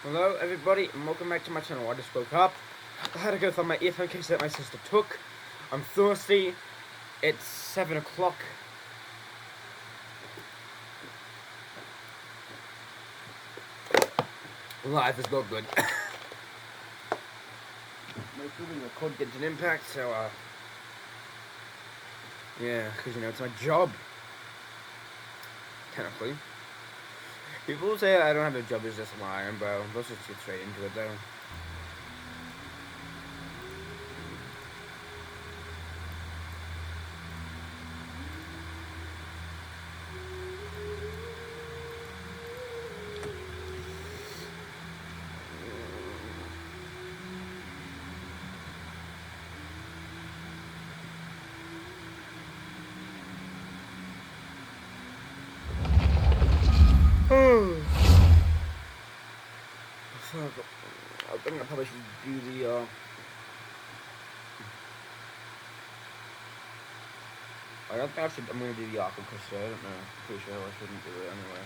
Hello everybody and welcome back to my channel. I just woke up. I had to go find my earphone case that my sister took. I'm thirsty. It's 7 o'clock. Life is not good. My filming record Genshin Impact, so yeah, because you know it's my job. Technically. People say I don't have a job, is just lying, bro. Let's just get straight into it though. I think I probably should do the I don't think I should. I'm gonna do the aqua crystal. I don't know. Pretty sure I shouldn't do it anyway.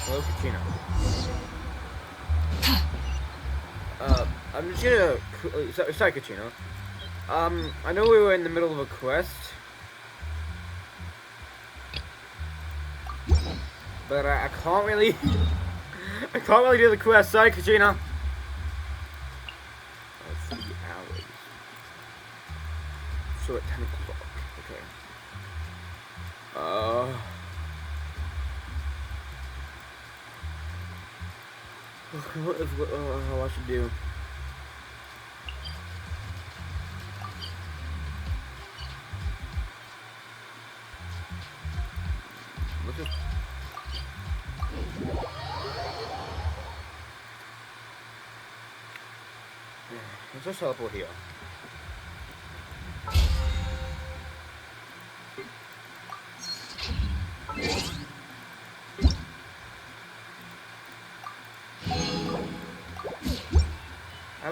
Hello, Katrina. I'm just gonna quickly. Sorry, Katrina. I know we were in the middle of a quest, but I can't really. I can't really do the quest. Sorry, Katrina. 3 hours. So at 10 o'clock. Okay. What I should do? Let's just teleport here.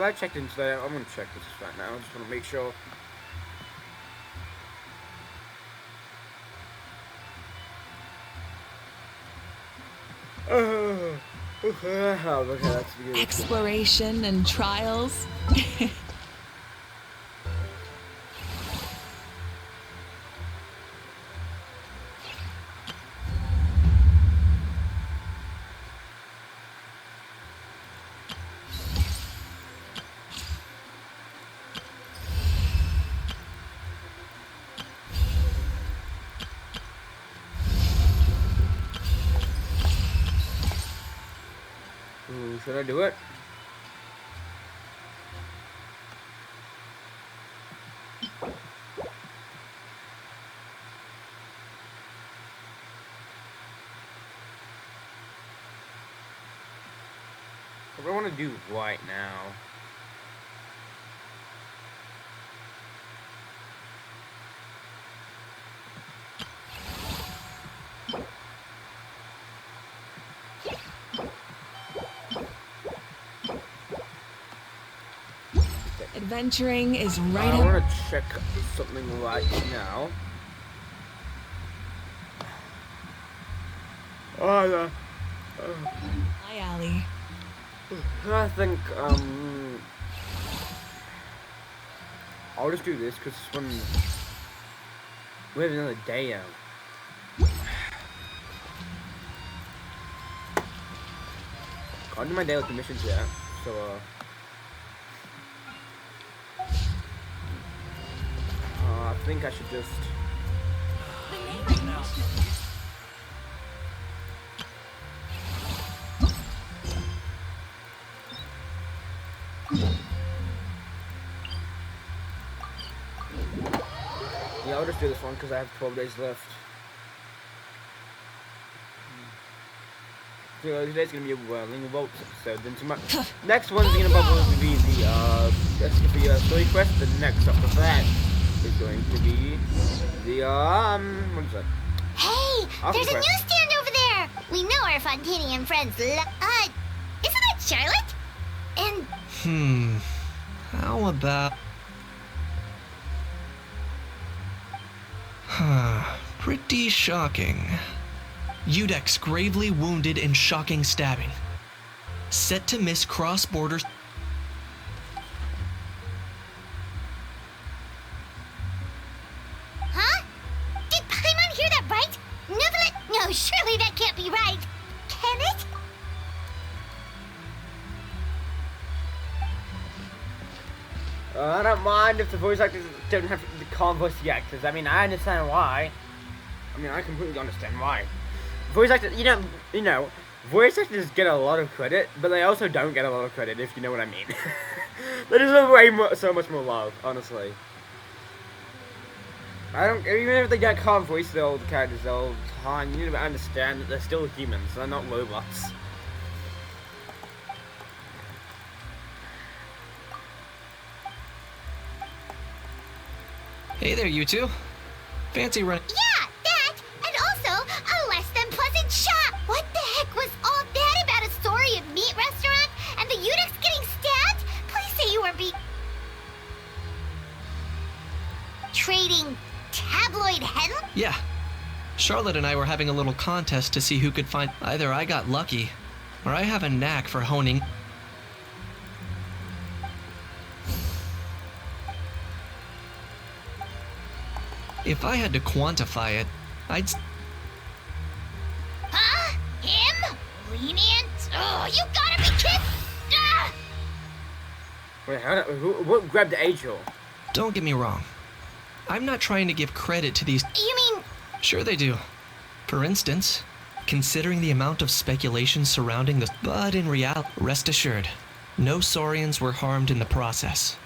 I checked into that. I'm gonna check this right now. I just want to make sure. Okay, that's good. Exploration and trials. Ooh, should I do it? What do I want to do right now? Adventuring is right I up. want to check something right now. My alley. I think, I'll just do this because this one, we have another day out. Can't do my daily commissions yet, so, I think I should just... Yeah, I'll just do this one because I have 12 days left. So today's gonna be a Ling of Bolts episode. Then tomorrow, next one's gonna probably be the story quest. The next after that is going to be the what is that? Hey, there's a newsstand over there. We know our Fontanian friends. Isn't that Charlotte? And How about... Pretty shocking. Udex gravely wounded in shocking stabbing. Set to miss cross-border... Huh? Did Paimon hear that right? No, surely that can't be right. Can it? I don't mind if the voice actors don't have the calm voice the actors. I mean, I understand why. I mean, I completely understand why. Voice actors, you know, voice actors get a lot of credit, but they also don't get a lot of credit, if you know what I mean. They deserve so much more love, honestly. Even if they get calm voice the old characters all the time, you need to understand that they're still humans, they're not robots. Hey there, you two. Fancy run... Yeah, that, and also a less than pleasant shop. What the heck was all that about a story of meat restaurant and the eunuchs getting stabbed? Please say you weren't trading tabloid headlines? Yeah. Charlotte and I were having a little contest to see who could find... Either I got lucky, or I have a knack for honing... If I had to quantify it, I'd... Huh? Him? Lenient? Oh, you gotta be kidding! Ah! Wait, what grabbed Angel? Don't get me wrong. I'm not trying to give credit to these... You mean... Sure they do. For instance, considering the amount of speculation surrounding this... But in reality, rest assured, no Saurians were harmed in the process.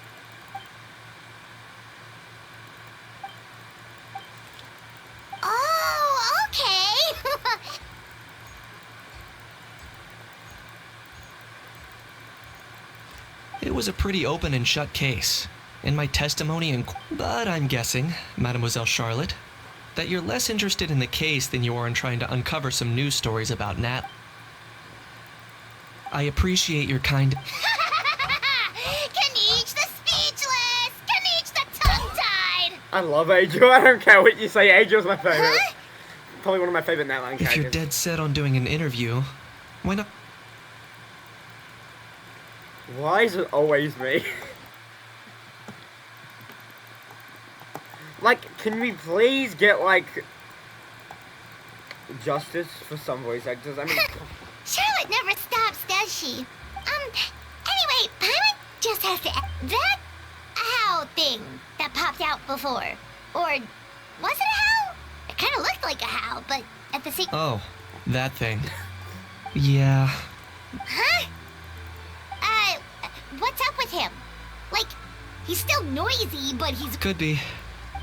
Oh, okay. It was a pretty open and shut case. In my testimony But I'm guessing, Mademoiselle Charlotte, that you're less interested in the case than you are in trying to uncover some news stories about Nat. I appreciate your kind... Kaniche the speechless! Kaniche the tongue-tied! I love Angel. I don't care what you say. Angel's my favorite. Huh? Probably one of my favorite Nightline characters. If you're dead set on doing an interview, why not... Why is it always me? Like, can we please get, like, justice for some voice actors? I mean... Charlotte never stops, does she? Anyway, Paimon just has to... That owl thing that popped out before. Or, was it a howl? It kind of looked like a howl, but at the same... Oh, that thing. Yeah. Huh? What's up with him? Like, he's still noisy, but he's Could be.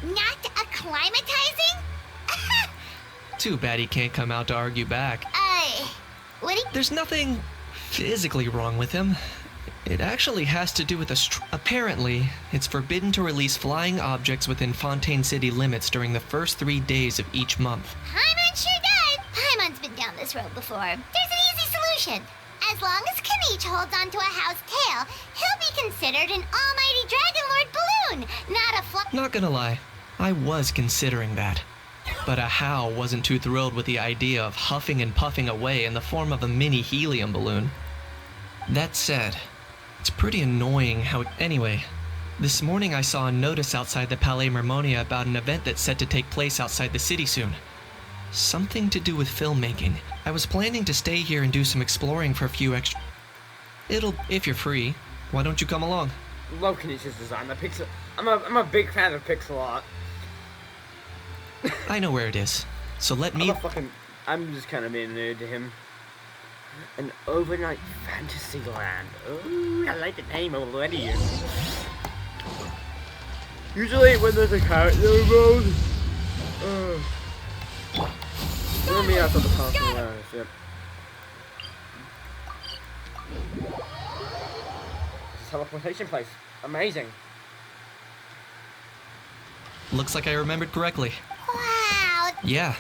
not acclimatizing? Too bad he can't come out to argue back. What do you... There's nothing physically wrong with him. It actually has to do with Apparently, it's forbidden to release flying objects within Fontaine City limits during the first 3 days of each month. Paimon sure does. Paimon's been down this road before. There's an easy solution. As long as Kaniche holds onto a house tail, he'll be considered an almighty Dragon Lord balloon, not a Not gonna lie, I was considering that. But a How wasn't too thrilled with the idea of huffing and puffing away in the form of a mini helium balloon. That said, it's pretty annoying how... Anyway, this morning I saw a notice outside the Palais Mermonia about an event that's set to take place outside the city soon. Something to do with filmmaking. I was planning to stay here and do some exploring for a few extra... If you're free, why don't you come along? Love Kaniche's design. The pixel... I'm a big fan of pixel art. I know where it is, so let me... I'm just kind of being nerd to him. An overnight fantasy land. Oh, I like the name already. Usually when there's a character involved... Let me out of the park. Yep. This is teleportation place. Amazing. Looks like I remembered correctly. Wow. Yeah,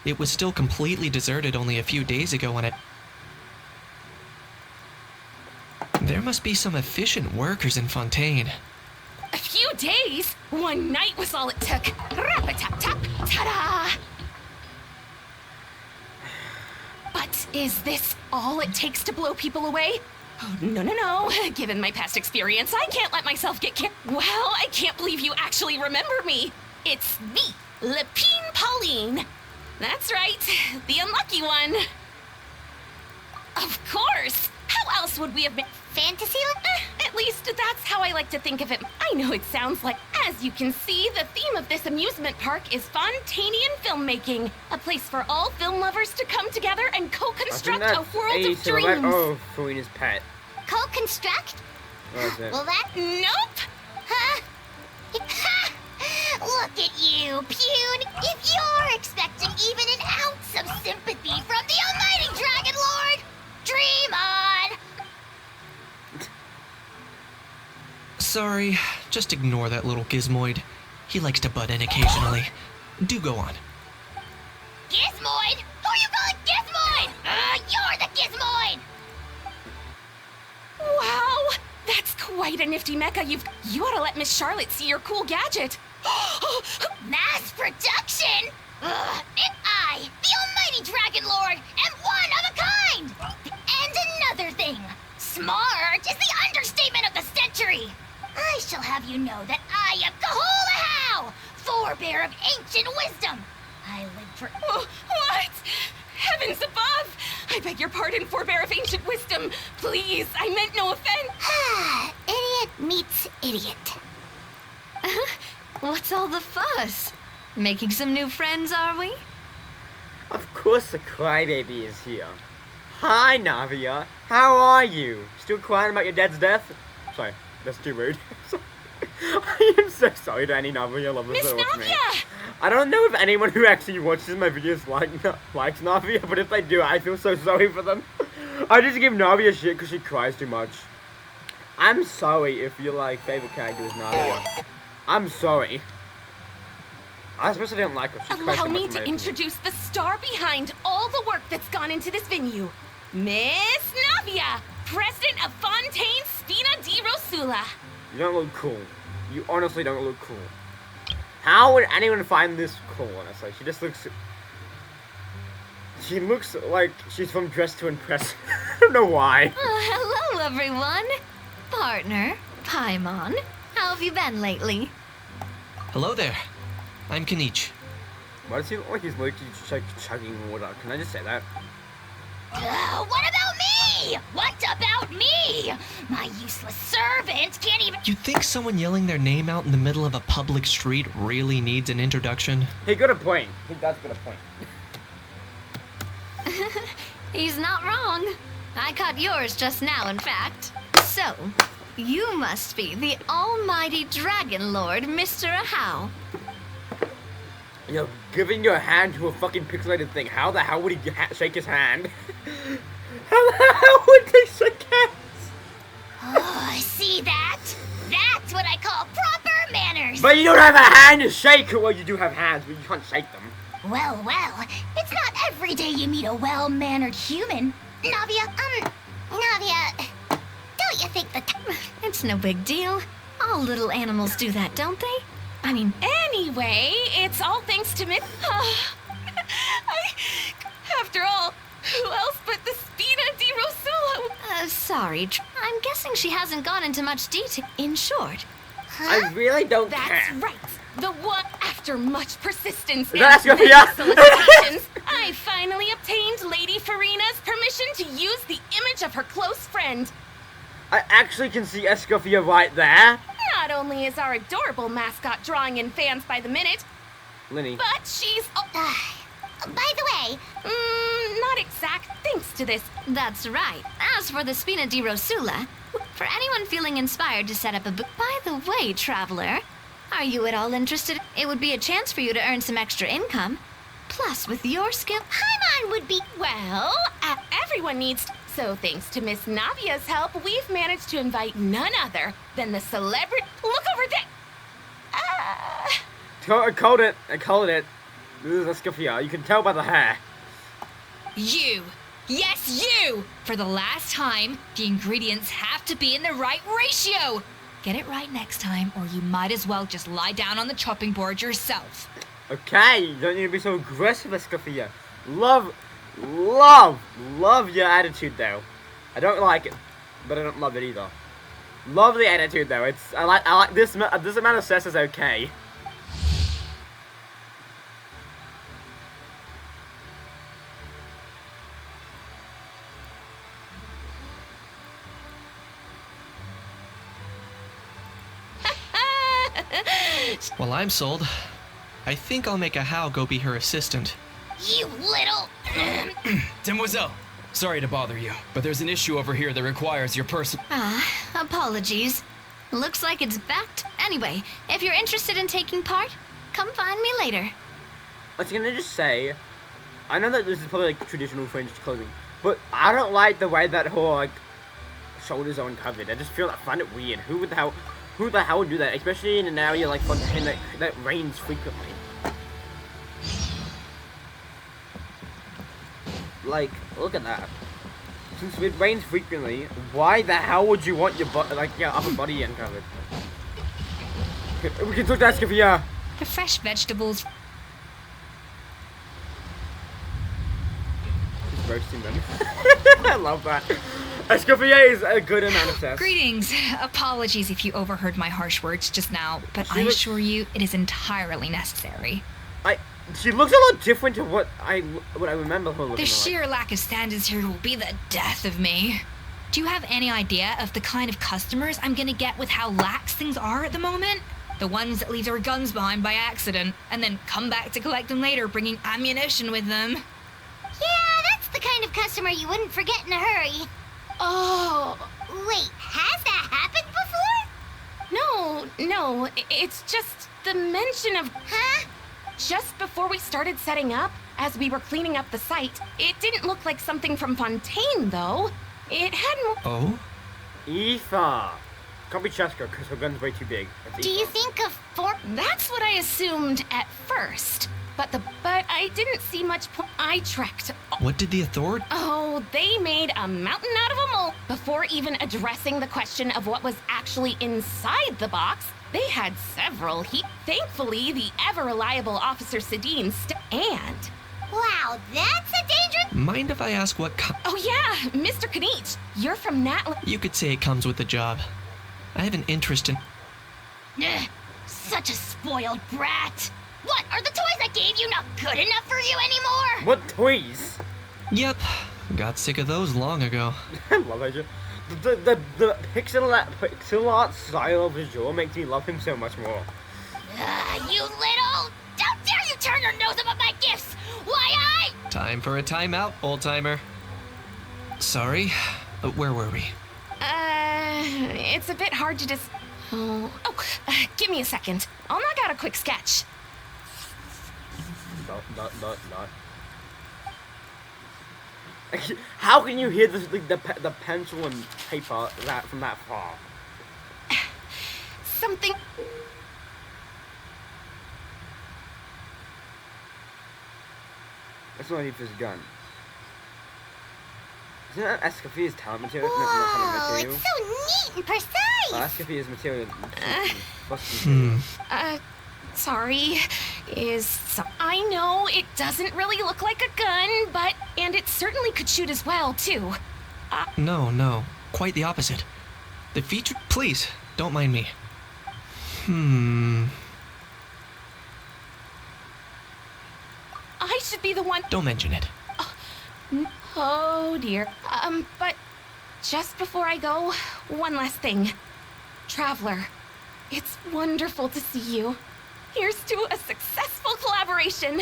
it was still completely deserted only a few days ago when There must be some efficient workers in Fontaine. A few days? One night was all it took. Rap-a-tap-tap, ta-da! But is this all it takes to blow people away? Oh, no. Given my past experience, I can't let myself get Well, I can't believe you actually remember me. It's me, Lepine Pauline. That's right, the unlucky one. Of course. How else would we have been? Fantasy? At least that's how I like to think of it. I know it sounds like... As you can see, the theme of this amusement park is Fontainian filmmaking. A place for all film lovers to come together and co-construct a world of dreams. Oh, Farina's pet. Co-construct? What is it? Well, that... Nope. Huh? Look at you, Pune. If you're expecting even an ounce of sympathy from the almighty Dragon Lord, dream on! Sorry, just ignore that little gizmoid. He likes to butt in occasionally. Do go on. Gizmoid? Who are you calling Gizmoid? You're the Gizmoid! Wow, that's quite a nifty mecha. You ought to let Miss Charlotte see your cool gadget. Mass production? And I, the almighty Dragon Lord, am one of a kind! And another thing, smart is the understatement of the century! I shall have you know that I am Kahulahau, forebear of ancient wisdom. I lived for... What? Heavens above! I beg your pardon, forebear of ancient wisdom. Please, I meant no offense. Idiot meets idiot. What's all the fuss? Making some new friends, are we? Of course the crybaby is here. Hi, Navia. How are you? Still crying about your dad's death? Sorry, that's too rude. I am so sorry to any Navia lovers Miss that watch me. Navia! I don't know if anyone who actually watches my videos likes Navia, but if they do, I feel so sorry for them. I just give Navia shit because she cries too much. I'm sorry if your favorite character is Navia. I'm sorry. I especially don't like her. She cries Allow too much me in my to opinion. introduce the star behind all the work that's gone into this venue. Miss Navia, president of Fontaine Spina di Rosula. You don't look cool. You honestly don't look cool. How would anyone find this cool, honestly? She just looks... She looks like she's from Dress to Impress. I don't know why. Hello, everyone. Partner, Paimon. How have you been lately? Hello there. I'm Kenichi. Why does he look like he's literally chugging water? Can I just say that? What about me? What about me? My useless servant can't even... You think someone yelling their name out in the middle of a public street really needs an introduction? He got a point. He does got a point. He's not wrong. I caught yours just now, in fact. So, you must be the almighty Dragon Lord, Mr. Ahau. Yo, giving your hand to a fucking pixelated thing. How the hell would he shake his hand? How the hell would they shake hands? Oh, see that? That's what I call proper manners. But you don't have a hand to shake! Well, you do have hands, but you can't shake them. Well, it's not every day you meet a well-mannered human. Navia, don't you think that... It's no big deal. All little animals do that, don't they? I mean, Anyway, it's all thanks to Miss... After all, who else but the Spina di Rosula? sorry. I'm guessing she hasn't gone into much detail. In short, I really don't That's care. right. The one after much persistence and that many Escofia? solicitations, I finally obtained Lady Farina's permission to use the image of her close friend. I actually can see Escofia right there. Not only is our adorable mascot drawing in fans by the minute, Linny. but she's... by the way, not exact thanks to this. that's right. As for the Spina di Rosula, for anyone feeling inspired to set up a book... By the way, traveler, are you at all interested? It would be a chance for you to earn some extra income. Plus, with your skill... Paimon would be... Well, everyone needs... So thanks to Miss Navia's help, we've managed to invite none other than the celebrity... Look over there! I called it. This is Escofia. You can tell by the hair. You! Yes, you! For the last time, the ingredients have to be in the right ratio. Get it right next time, or you might as well just lie down on the chopping board yourself. Okay, you don't need to be so aggressive, Escafia. Love your attitude though. I don't like it, but I don't love it either. Love the attitude though. I like this amount of cess is okay. Well, I'm sold. I think I'll make a How go be her assistant. You little... Demoiselle, sorry to bother you, but there's an issue over here that requires your person. Apologies. Looks like it's backed. Anyway, if you're interested in taking part, come find me later. I was gonna just say, I know that this is probably like traditional French clothing, but I don't like the way that her like shoulders are uncovered. I just find it weird. Who the hell would do that? Especially in an area like Fontaine that rains frequently. Like, look at that. Since it rains frequently, why the hell would you want your upper body uncovered? We can talk to Escafia. The fresh vegetables. Just roasting them. I love that. Escoffier is a good amount of cess. Greetings. Apologies if you overheard my harsh words just now, but I assure you it is entirely necessary. She looks a lot different to what I remember her looking The like. sheer lack of standards here will be the death of me. Do you have any idea of the kind of customers I'm gonna get with how lax things are at the moment? The ones that leave their guns behind by accident, and then come back to collect them later, bringing ammunition with them. Yeah, that's the kind of customer you wouldn't forget in a hurry. Oh, Wait, has that happened before? No, it's just the mention of... Huh? Just before we started setting up, as we were cleaning up the site, it didn't look like something from Fontaine, though. It had more... Oh? Aoife. Can't be Cheska because her gun's way too big. That's Do you Aoife. think of That's what I assumed at first. But I didn't see much I trekked. What did the authority? Oh, they made a mountain out of a mole. Before even addressing the question of what was actually inside the box, they had several. Thankfully, the ever-reliable Officer Sedine and... Wow, that's a dangerous... Mind if I ask what Oh yeah, Mr. Kanich, you're from Natlan. You could say it comes with the job. I have an interest in... Ugh, such a spoiled brat. What, are the toys I gave you not good enough for you anymore? What toys? Yep. Got sick of those long ago. I love that. The pixel art style of his jaw makes me love him so much more. You little... Don't dare you turn your nose up at my gifts! Why, Time for a timeout, old-timer. Sorry. Where were we? It's a bit hard to give me a second. I'll knock out a quick sketch. Not. How can you hear the pencil and paper from that far? Something... That's not Aoife's gun. Isn't that Escafia's talent material? Whoa, No, talent material. it's so neat and precise! Escafia's material. Sorry. I know it doesn't really look like a gun, and it certainly could shoot as well, too. No. Quite the opposite. The feature... Please, don't mind me. I should be the one... Don't mention it. Oh, dear. But just before I go, one last thing. Traveler, it's wonderful to see you. Here's to a successful collaboration.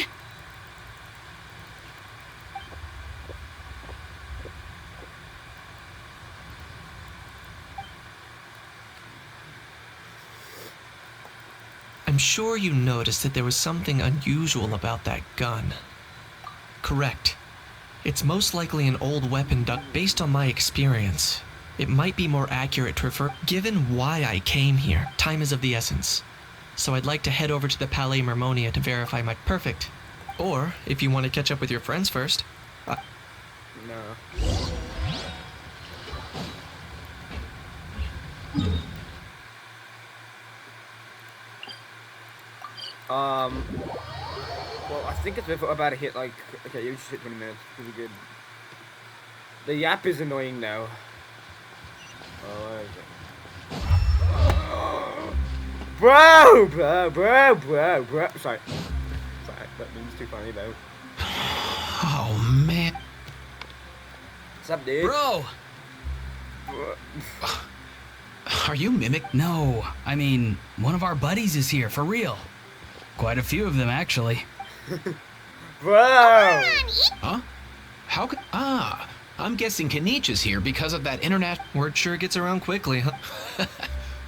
I'm sure you noticed that there was something unusual about that gun. Correct. It's most likely an old weapon based on my experience. It might be more accurate to refer... Given why I came here, time is of the essence. So I'd like to head over to the Palais Mermonia to verify my... Perfect. Or, if you want to catch up with your friends first... No. Well, I think it's about to hit like. Okay, you just hit 20 minutes. Pretty good. The yap is annoying now. Oh, where is it? Bro! Sorry, that means too funny though. Oh man. What's up, dude? Bro! Are you Mimic? No, I mean, one of our buddies is here, for real. Quite a few of them, actually. Bro! Huh? How could. Ah, I'm guessing Kanich is here because of that internet. Word sure gets around quickly, huh?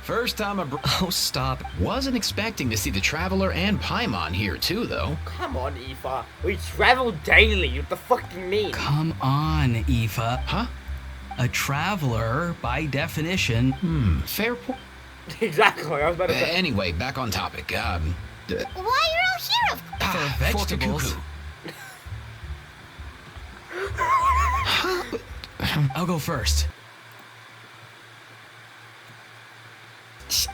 First time Oh, stop. wasn't expecting to see the Traveler and Paimon here too, though. Come on, Aoife. We travel daily. What the fuck do you mean? Come on, Aoife. Huh? A traveler, by definition. Fair point. Exactly. I was about to say. Anyway, back on topic. Why you're all here? For vegetables. I'll go first.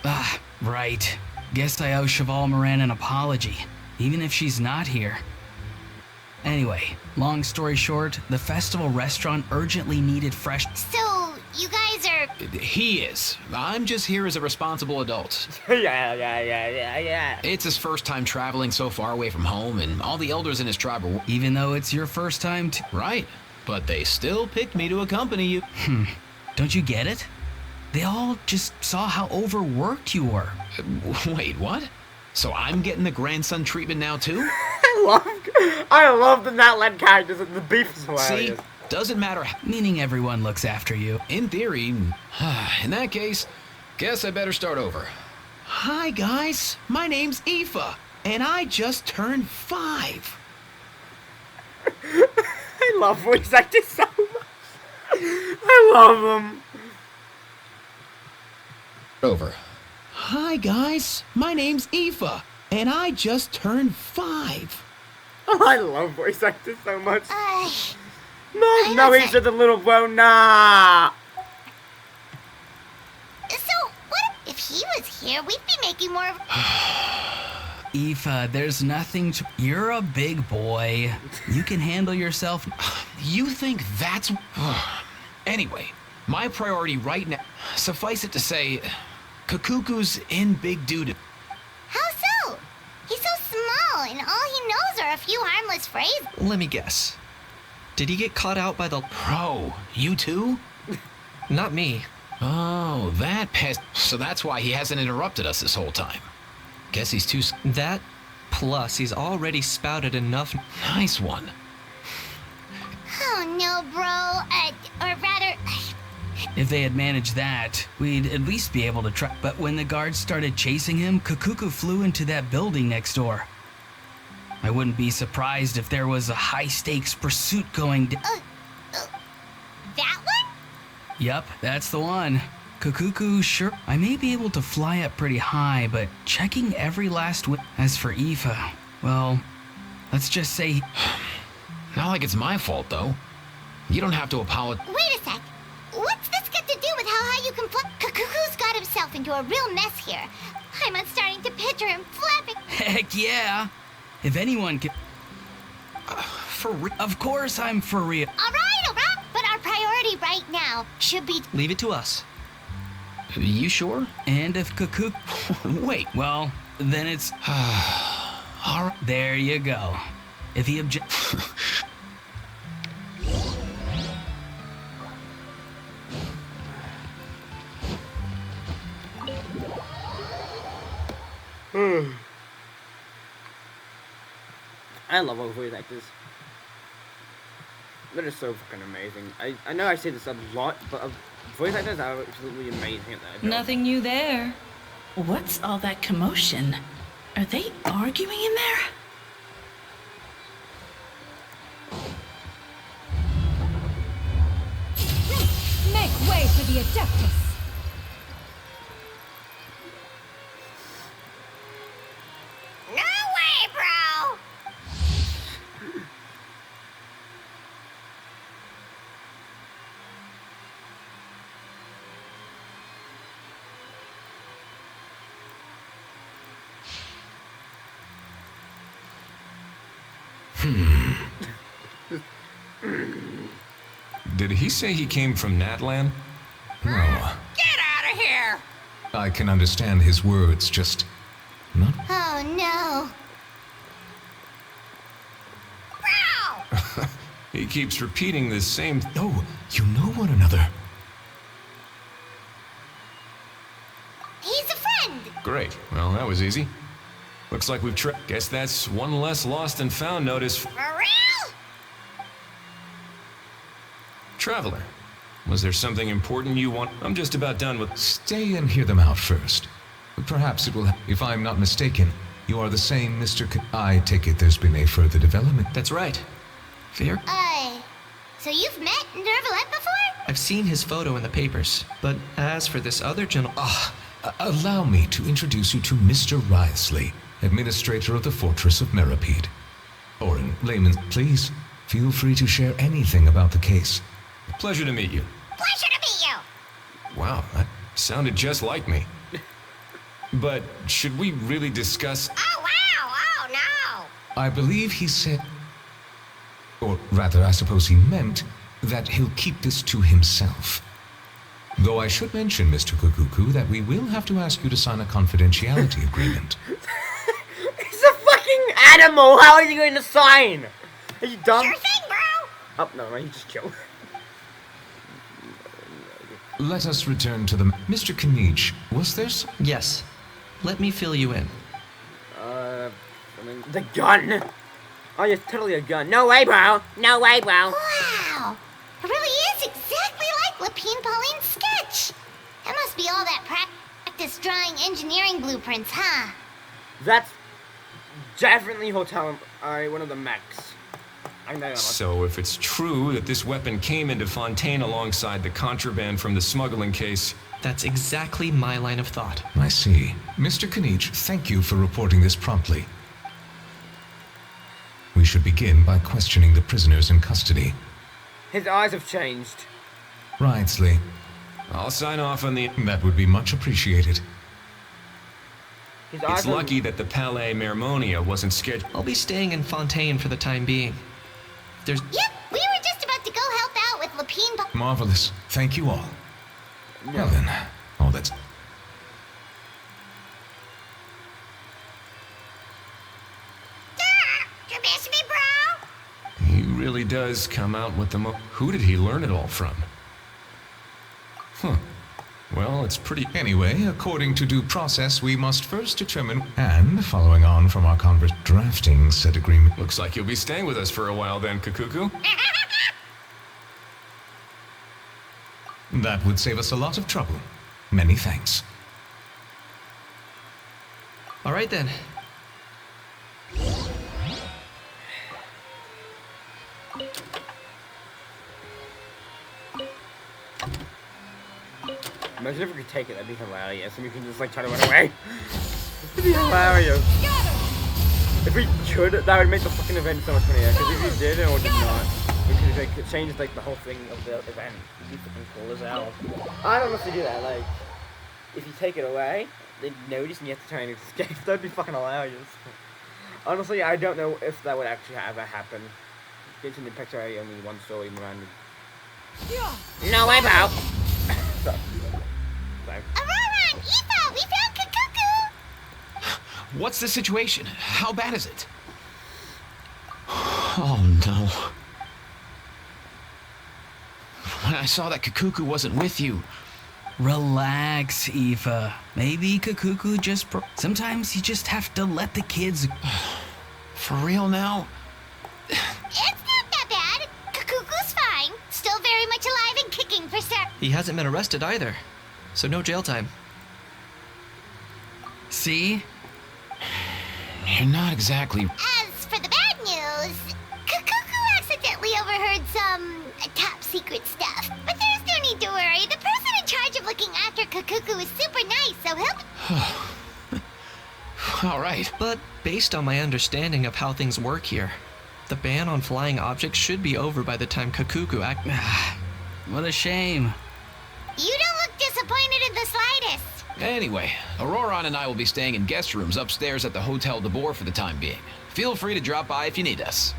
Ah, right. Guess I owe Cheval Moran an apology, even if she's not here. Anyway, long story short, the festival restaurant urgently needed fresh. So, you guys are. He is. I'm just here as a responsible adult. Yeah. It's his first time traveling so far away from home, and all the elders in his tribe are Even though it's your first time to. right. But they still picked me to accompany you. Don't you get it? They all just saw how overworked you were. Wait, what? So I'm getting the grandson treatment now too? I love the not-led characters and the beef is See? hilarious. Doesn't matter. Meaning everyone looks after you. In theory, in that case, guess I better start over. Hi guys, my name's Aoife, and I just turned 5. I love voice actors so much. I love them. Over. Hi guys, my name's Aoife, and I just turned 5. I love voice actors so much. No, was he's just a little bro. Nah. So, what if he was here? We'd be making more of. Aoife, there's nothing to. You're a big boy. You can handle yourself. You think that's... Anyway, my priority right now, suffice it to say, Kakuku's in big doo-doo. How so? He's so small, and all he knows are a few harmless phrases. Let me guess. Did he get caught out by the... Bro, you too? Not me. Oh, that pest. So that's why he hasn't interrupted us this whole time. Guess he's too... That, plus he's already spouted enough... Nice one. Oh no, bro. Or rather. If they had managed that, we'd at least be able to try. But when the guards started chasing him, Kakuku flew into that building next door. I wouldn't be surprised if there was a high-stakes pursuit going That one? Yup, that's the one. Kakuku, sure. I may be able to fly up pretty high, but checking every last As for Aoife, well, let's just say... Not like it's my fault, though. You don't have to apologize. Wait a sec. What's this got to do with how high you can fly? Kakuku's got himself into a real mess here. I'm starting to picture him flapping. Heck yeah! If anyone can... For real? Of course I'm for real. All right. But our priority right now should be. Leave it to us. You sure? And if Kakuku... Wait. Well, then it's... All right. There you go. If he objects... I love all voice actors. They're just so fucking amazing. I know I say this a lot, but voice actors are absolutely amazing at that job. Nothing new there. What's all that commotion? Are they arguing in there? Make way for the Adeptus. No way, bro! Did he say he came from Natlan? No. Get out of here! I can understand his words, just not. Oh no. He keeps repeating the same. Oh, you know one another. He's a friend. Great. Well, that was easy. Looks like we've Guess that's one less lost and found notice. For real? Traveler, was there something important you want? I'm just about done with. Stay and hear them out first. Perhaps it will. If I'm not mistaken, you are the same Mr. I take it there's been a further development. That's right. Fear? So you've met Nervalette before? I've seen his photo in the papers, but as for this other gentleman... Allow me to introduce you to Mr. Wriothesley, administrator of the Fortress of Meripede. Or in layman's, please, feel free to share anything about the case. Pleasure to meet you. Pleasure to meet you. Wow, that sounded just like me. But should we really discuss... Oh, wow. Oh, no. I believe he said... Or rather, I suppose he meant that he'll keep this to himself. Though I should mention, Mr. Kukuku, that we will have to ask you to sign a confidentiality agreement. He's a fucking animal! How are you going to sign? Are you dumb? Sure thing, bro. Oh, no, you just chill. Let us return to the... Mr. Kanich, was there some... Yes. Let me fill you in. The gun! Oh, it's totally a gun. No way, bro! No way, bro! Wow. It really is exactly like Lapine Pauline's sketch. That must be all that practice drawing engineering blueprints, huh? That's definitely one of the mechs. I know. So if it's true that this weapon came into Fontaine alongside the contraband from the smuggling case... That's exactly my line of thought. I see. Mr. Kanich, thank you for reporting this promptly. We should begin by questioning the prisoners in custody. His eyes have changed. Wriothesley. I'll sign off on the... That would be much appreciated. It's lucky that the Palais Mermonia wasn't scheduled. I'll be staying in Fontaine for the time being. Yep, we were just about to go help out with Lapine Marvelous. Thank you all. No. Well then, all that's... You miss me, bro? He really does come out with the Who did he learn it all from? Huh. Well, it's pretty... Anyway, according to due process, we must first determine... And, following on from our drafting said agreement... Looks like you'll be staying with us for a while then, Kakuku. That would save us a lot of trouble. Many thanks. All right then. Imagine if we could take it, that'd be hilarious, and we can just like try to run away. It'd be hilarious. If we could, that would make the fucking event so much funnier, because if we did or did not, we could like, change like the whole thing of the event. It'd be fucking cool as hell. I don't know if to do that, like, if you take it away, they notice and you have to try and escape. That'd be fucking hilarious. Honestly, I don't know if that would actually ever happen. Genshin Impact already only one story, Miranda. No way, pal! Sorry. Aurora and Eva, we found Kakuku! What's the situation? How bad is it? Oh no. When I saw that Kakuku wasn't with you. Relax, Eva. Maybe Kakuku just... Sometimes you just have to let the kids... For real now? It's not that bad. Kakuku's fine. Still very much alive and kicking for sure. He hasn't been arrested either, so no jail time. See? You're not exactly... As for the bad news, Kakuku accidentally overheard some top-secret stuff. But there's no need to worry. The person in charge of looking after Kakuku is super nice, so he'll... All right. But based on my understanding of how things work here, the ban on flying objects should be over by the time Kakuku act... What a shame. You don't look disappointed in the slightest. Anyway, Auroron and I will be staying in guest rooms upstairs at the Hotel de Boer for the time being. Feel free to drop by if you need us.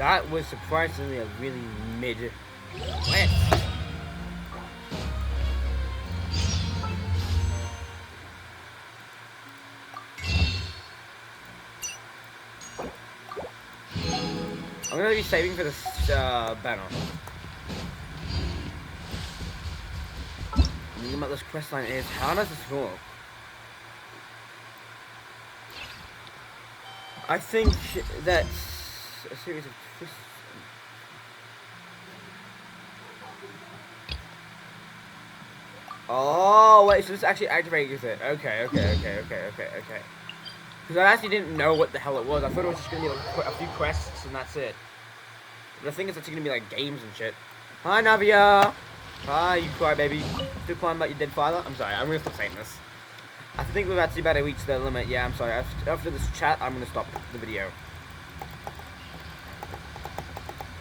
That was surprisingly a really mid quest. I'm gonna be saving for this banner. The thing about this quest line is, how does this work? I think that's a series of twists. Oh, wait, so this actually activates it. Okay. Because I actually didn't know what the hell it was. I thought it was just going to be like a few quests and that's it. But I think it's actually going to be like games and shit. Hi, Navia! Hi, you crybaby. Still crying about your dead father? I'm sorry, I'm going to stop saying this. I think we've actually about to reach the limit. Yeah, I'm sorry. After this chat, I'm going to stop the video.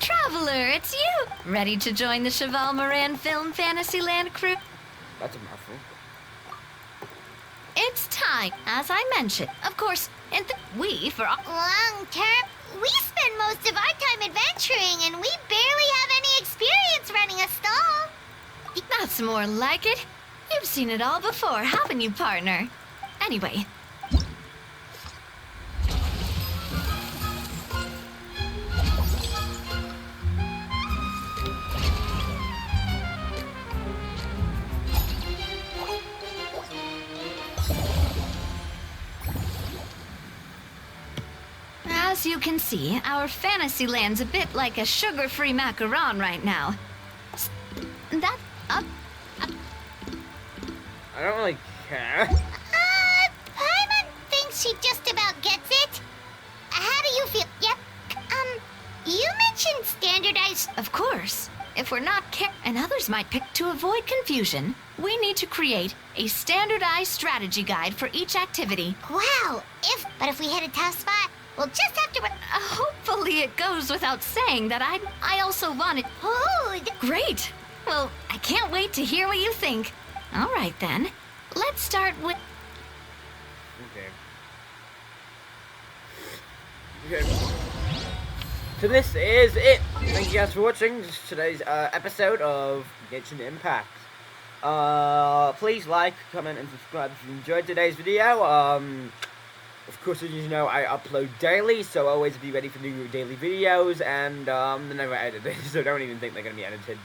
Traveler, it's you! Ready to join the Cheval Moran Film Fantasyland crew? That's a mouthful. It's time, as I mentioned. Of course, and we, for Long term, we spend most of our time adventuring and we barely have any experience running a stall. That's more like it. You've seen it all before, haven't you, partner? Anyway. As you can see, our fantasy land's a bit like a sugar-free macaron right now. That up. I don't really care. Paimon thinks she just about gets it. How do you feel? Yep. You mentioned standardized. Of course. If we're not and others might pick to avoid confusion, we need to create a standardized strategy guide for each activity. Wow. But if we hit a tough spot, we'll just have to. Hopefully it goes without saying that I also wanted. Oh, great. Well, I can't wait to hear what you think. All right then. Let's start with. Okay. So this is it. Thank you guys for watching today's episode of Genshin Impact. Please like, comment, and subscribe if you enjoyed today's video. Of course, as you know, I upload daily, so always be ready for new daily videos, and they're never edited, so don't even think they're gonna be edited.